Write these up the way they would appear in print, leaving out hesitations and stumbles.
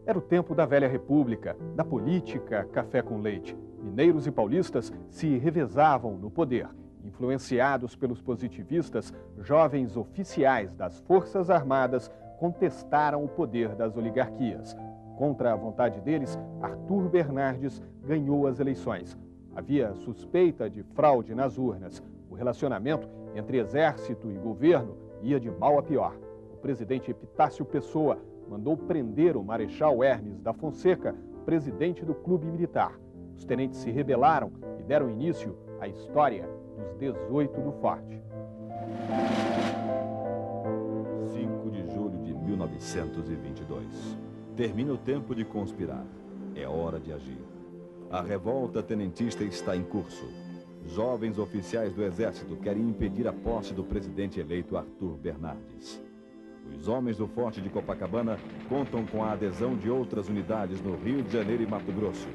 Era o tempo da velha república, da política café com leite. Mineiros e paulistas se revezavam no poder. Influenciados pelos positivistas, jovens oficiais das Forças Armadas contestaram o poder das oligarquias. Contra a vontade deles, Arthur Bernardes ganhou as eleições. Havia suspeita de fraude nas urnas. O relacionamento entre exército e governo ia de mal a pior. O presidente Epitácio Pessoa mandou prender o Marechal Hermes da Fonseca, presidente do Clube Militar. Os tenentes se rebelaram e deram início à história dos 18 do Forte. 5 de julho de 1922. Termina o tempo de conspirar. É hora de agir. A revolta tenentista está em curso. Jovens oficiais do Exército querem impedir a posse do presidente eleito Arthur Bernardes. Os homens do Forte de Copacabana contam com a adesão de outras unidades no Rio de Janeiro e Mato Grosso.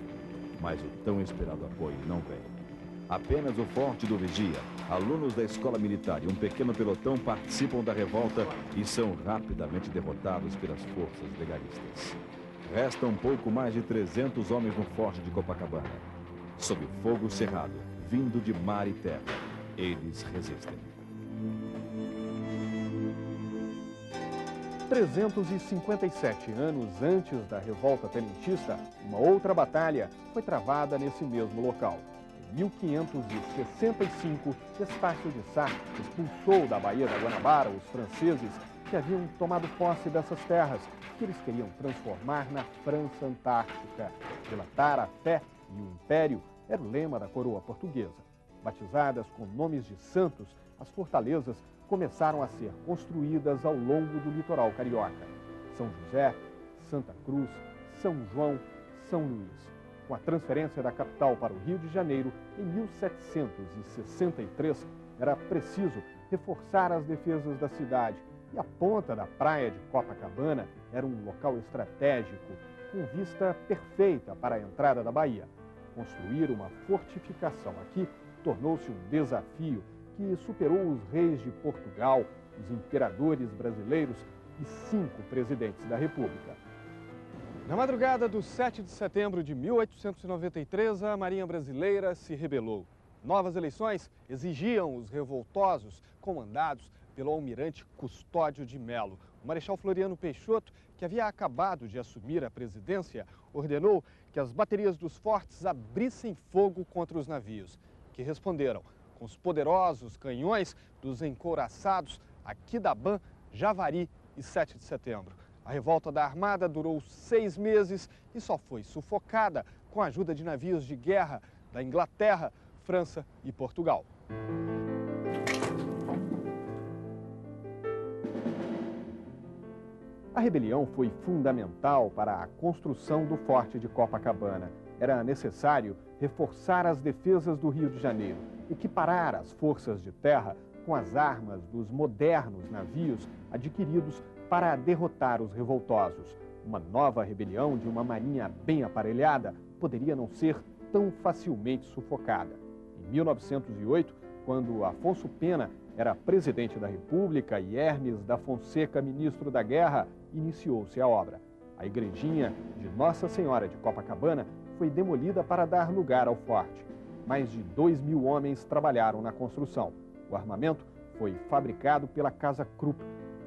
Mas o tão esperado apoio não vem. Apenas o Forte do Vigia, alunos da escola militar e um pequeno pelotão participam da revolta e são rapidamente derrotados pelas forças legalistas. Restam pouco mais de 300 homens no Forte de Copacabana. Sob fogo cerrado, vindo de mar e terra, eles resistem. 357 anos antes da revolta tenentista, uma outra batalha foi travada nesse mesmo local. Em 1565, Estácio de Sá expulsou da Baía da Guanabara os franceses que haviam tomado posse dessas terras, que eles queriam transformar na França Antártica. Dilatar a fé e o império era o lema da coroa portuguesa. Batizadas com nomes de santos, as fortalezas começaram a ser construídas ao longo do litoral carioca. São José, Santa Cruz, São João, São Luís. Com a transferência da capital para o Rio de Janeiro, em 1763, era preciso reforçar as defesas da cidade e a ponta da praia de Copacabana era um local estratégico, com vista perfeita para a entrada da Bahia. Construir uma fortificação aqui tornou-se um desafio que superou os reis de Portugal, os imperadores brasileiros e 5 presidentes da República. Na madrugada do 7 de setembro de 1893, a Marinha Brasileira se rebelou. Novas eleições exigiam os revoltosos, comandados pelo almirante Custódio de Melo. O Marechal Floriano Peixoto, que havia acabado de assumir a presidência, ordenou que as baterias dos fortes abrissem fogo contra os navios, que responderam com os poderosos canhões dos encouraçados Aquidauã, Javari e 7 de setembro. A revolta da Armada durou 6 meses e só foi sufocada com a ajuda de navios de guerra da Inglaterra, França e Portugal. A rebelião foi fundamental para a construção do Forte de Copacabana. Era necessário reforçar as defesas do Rio de Janeiro, equiparar as forças de terra com as armas dos modernos navios adquiridos para derrotar os revoltosos. Uma nova rebelião de uma marinha bem aparelhada poderia não ser tão facilmente sufocada. Em 1908, quando Afonso Pena era presidente da República e Hermes da Fonseca, ministro da Guerra, iniciou-se a obra. A igrejinha de Nossa Senhora de Copacabana foi demolida para dar lugar ao forte. Mais de 2.000 homens trabalharam na construção. O armamento foi fabricado pela Casa Krupp,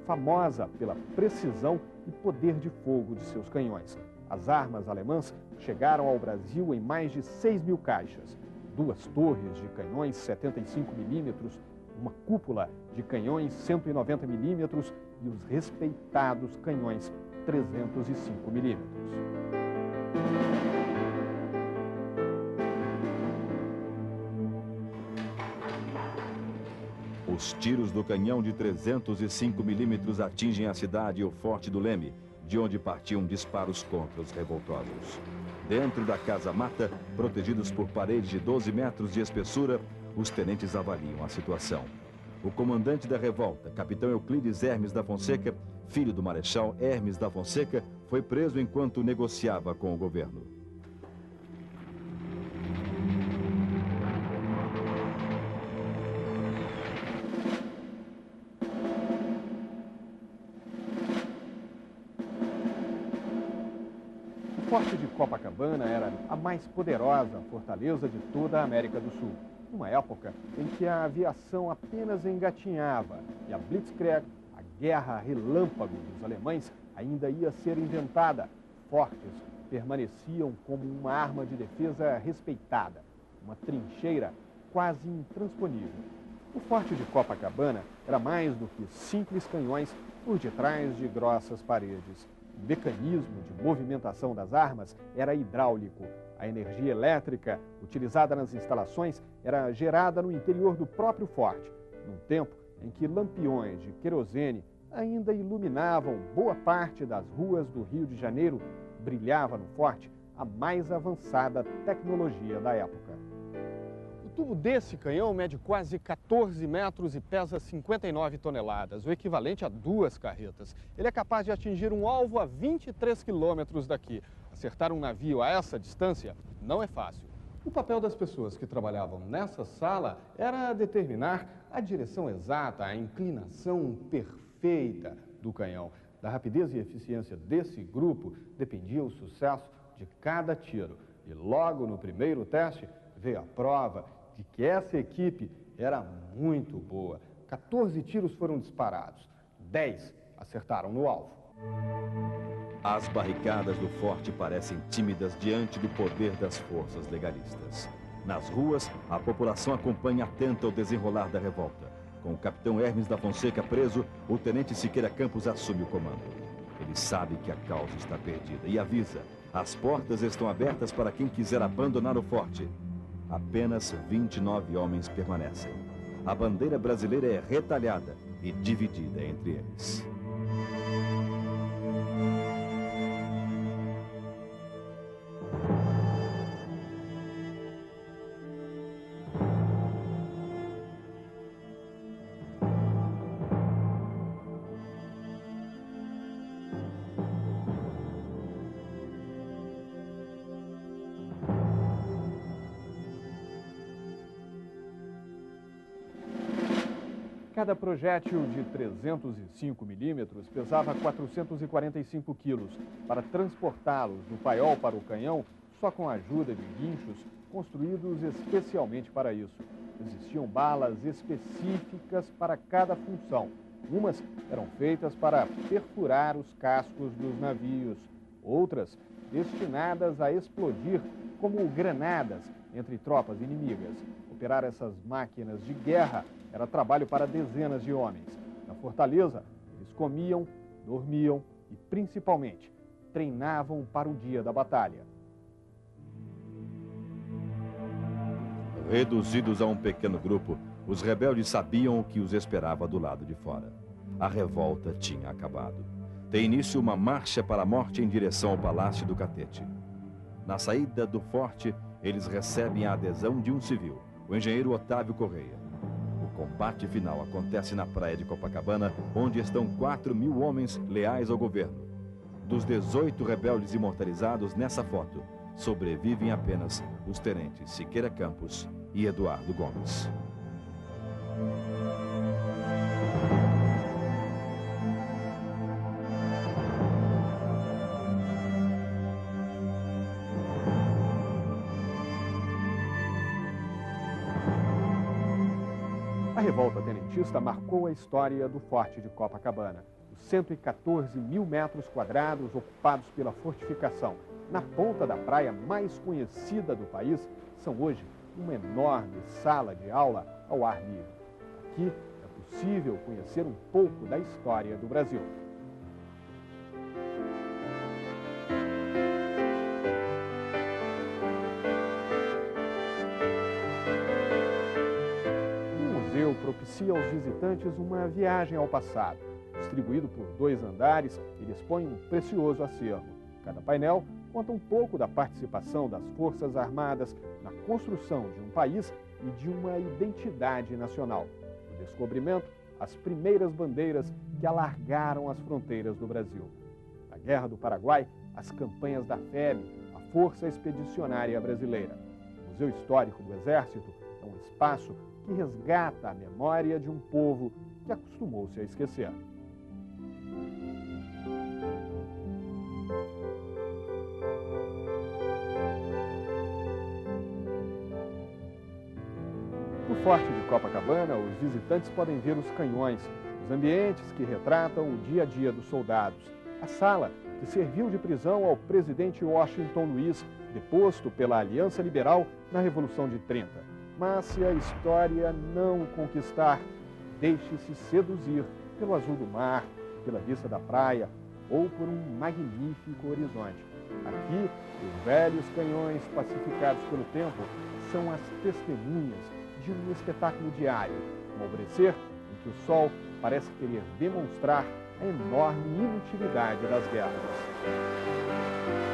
famosa pela precisão e poder de fogo de seus canhões. As armas alemãs chegaram ao Brasil em mais de 6.000 caixas. 2 torres de canhões 75mm, uma cúpula de canhões 190mm e os respeitados canhões 305mm. Os tiros do canhão de 305mm atingem a cidade e o Forte do Leme, de onde partiam disparos contra os revoltosos. Dentro da Casa Mata, protegidos por paredes de 12 metros de espessura, os tenentes avaliam a situação. O comandante da revolta, capitão Euclides Hermes da Fonseca, filho do Marechal Hermes da Fonseca, foi preso enquanto negociava com o governo. Forte de Copacabana era a mais poderosa fortaleza de toda a América do Sul, numa época em que a aviação apenas engatinhava e a Blitzkrieg, a guerra relâmpago dos alemães, ainda ia ser inventada. Fortes permaneciam como uma arma de defesa respeitada, uma trincheira quase intransponível. O Forte de Copacabana era mais do que simples canhões por detrás de grossas paredes. O mecanismo de movimentação das armas era hidráulico. A energia elétrica utilizada nas instalações era gerada no interior do próprio forte, num tempo em que lampiões de querosene ainda iluminavam boa parte das ruas do Rio de Janeiro. Brilhava no forte a mais avançada tecnologia da época. O tubo desse canhão mede quase 14 metros e pesa 59 toneladas, o equivalente a 2 carretas. Ele é capaz de atingir um alvo a 23 quilômetros daqui. Acertar um navio a essa distância não é fácil. O papel das pessoas que trabalhavam nessa sala era determinar a direção exata, a inclinação perfeita do canhão. Da rapidez e eficiência desse grupo dependia o sucesso de cada tiro. E logo no primeiro teste veio a prova de que essa equipe era muito boa. 14 tiros foram disparados, 10 acertaram no alvo. As barricadas do forte parecem tímidas diante do poder das forças legalistas. Nas ruas, a população acompanha atenta o desenrolar da revolta. Com o capitão Hermes da Fonseca preso, o tenente Siqueira Campos assume o comando. Ele sabe que a causa está perdida e avisa: as portas estão abertas para quem quiser abandonar o forte. Apenas 29 homens permanecem. A bandeira brasileira é retalhada e dividida entre eles. Cada projétil de 305 milímetros pesava 445 quilos. Para transportá-los do paiol para o canhão, só com a ajuda de guinchos construídos especialmente para isso. Existiam balas específicas para cada função. Umas eram feitas para perfurar os cascos dos navios, outras destinadas a explodir como granadas entre tropas inimigas. Operar essas máquinas de guerra era trabalho para dezenas de homens. Na fortaleza, eles comiam, dormiam e, principalmente, treinavam para o dia da batalha. Reduzidos a um pequeno grupo, os rebeldes sabiam o que os esperava do lado de fora. A revolta tinha acabado. Tem início uma marcha para a morte em direção ao Palácio do Catete. Na saída do forte, eles recebem a adesão de um civil, o engenheiro Otávio Correia. O combate final acontece na praia de Copacabana, onde estão 4.000 homens leais ao governo. Dos 18 rebeldes imortalizados nessa foto, sobrevivem apenas os tenentes Siqueira Campos e Eduardo Gomes. A revolta tenentista marcou a história do Forte de Copacabana. Os 114 mil metros quadrados ocupados pela fortificação, na ponta da praia mais conhecida do país, são hoje uma enorme sala de aula ao ar livre. Aqui é possível conhecer um pouco da história do Brasil. O museu propicia aos visitantes uma viagem ao passado. Distribuído por 2 andares, ele expõe um precioso acervo. Cada painel conta um pouco da participação das Forças Armadas na construção de um país e de uma identidade nacional. No descobrimento, as primeiras bandeiras que alargaram as fronteiras do Brasil. Na Guerra do Paraguai, as campanhas da FEB, a Força Expedicionária Brasileira. O Museu Histórico do Exército é um espaço que resgata a memória de um povo que acostumou-se a esquecer. Forte de Copacabana, os visitantes podem ver os canhões, os ambientes que retratam o dia a dia dos soldados, a sala que serviu de prisão ao presidente Washington Luiz, deposto pela Aliança Liberal na Revolução de 30. Mas se a história não o conquistar, deixe-se seduzir pelo azul do mar, pela vista da praia ou por um magnífico horizonte. Aqui, os velhos canhões pacificados pelo tempo são as testemunhas de um espetáculo diário, um alvorecer em que o sol parece querer demonstrar a enorme inutilidade das guerras.